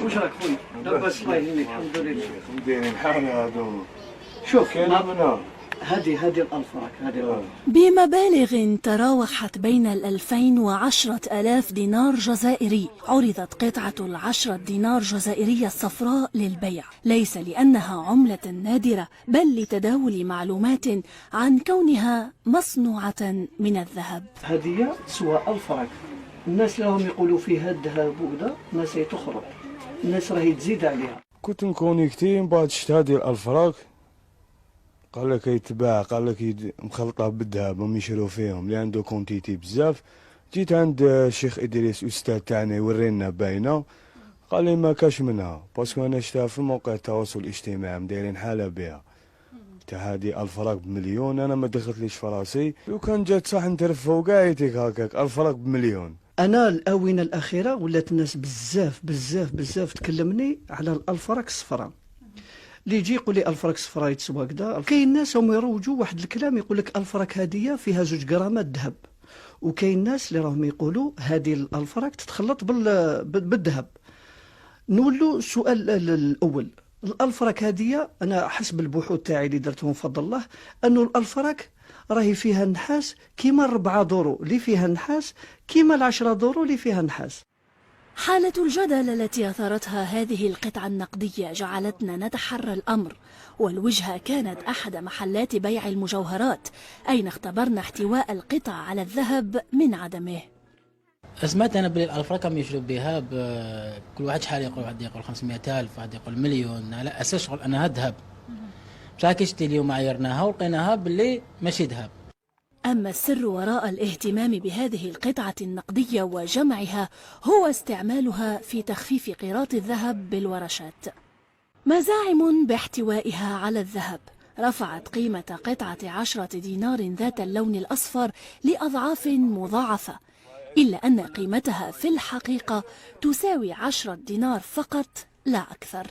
واش راك خويا؟ لاباس الله يهنيك الحمد لله. مديرين حالنا هادو. شوف كاين منها. هذه الألفراك بمبالغ تراوحت بين 2000 و10,000 دينار جزائري. عرضت قطعة 10 دينار جزائرية الصفراء للبيع، ليس لأنها عملة نادرة بل لتداول معلومات عن كونها مصنوعة من الذهب. هذه تسوى الفراك. الناس راهم يقولوا فيها الذهب وكذا، الناس هي تخرج، الناس راهي تزيد عليها. كنت مكونيكتي من بعد شفت هذه الألفراك، قال لك يتباع، قال لك مخلطة بالذهب هم يشرو فيهم اللي عنده كونتيتي بزاف. جيت عند الشيخ إدريس أستاذ تاعنا يورينا باينة، قال لي ما كاش منها باسكو أنا شفتها في موقع التواصل الاجتماعي مدايرين حالة بها تاع هادي الفراك بمليون. أنا ما دخلتليش في راسي، لو كان جات صح نترفو كاع يتيك هكاك الفراك بمليون. أنا الآونة الأخيرة ولات الناس بزاف تكلمني على الألفراك الصفراء، اللي يجي يقول لي الفراك صفراء تسوى كذا. كاين ناس هم يروجوا واحد الكلام يقول لك الفراك هذه فيها 2 غرامات ذهب، وكاين ناس اللي راهم يقولوا هذه الفراك تتخلط بالذهب. نولوا السؤال الأول، الألفراك هذه أنا حسب البحوث تاعي اللي درتهم بفضل الله أنه الألفراك راهي فيها النحاس كيما 4 دورو اللي فيها النحاس، كيما 10 دورو اللي فيها النحاس. حالة الجدل التي أثارتها هذه القطعة النقدية جعلتنا نتحرى الأمر، والوجهة كانت أحد محلات بيع المجوهرات أين اختبرنا احتواء القطع على الذهب من عدمه. سمعت أنا بلي الألفراك عم يشرب بها كل واحد شحال يقول، واحد يقول 500,000، واحد يقول مليون، على أساس شغل أنها ذهب. بصح كي شتي اليوم عايرناها ولقيناها باللي ماشي ذهب. أما السر وراء الاهتمام بهذه القطعة النقدية وجمعها هو استعمالها في تخفيف قيراط الذهب بالورشات. مزاعم باحتوائها على الذهب رفعت قيمة قطعة 10 دينار ذات اللون الأصفر لأضعاف مضاعفة، إلا أن قيمتها في الحقيقة تساوي 10 دينار فقط لا أكثر.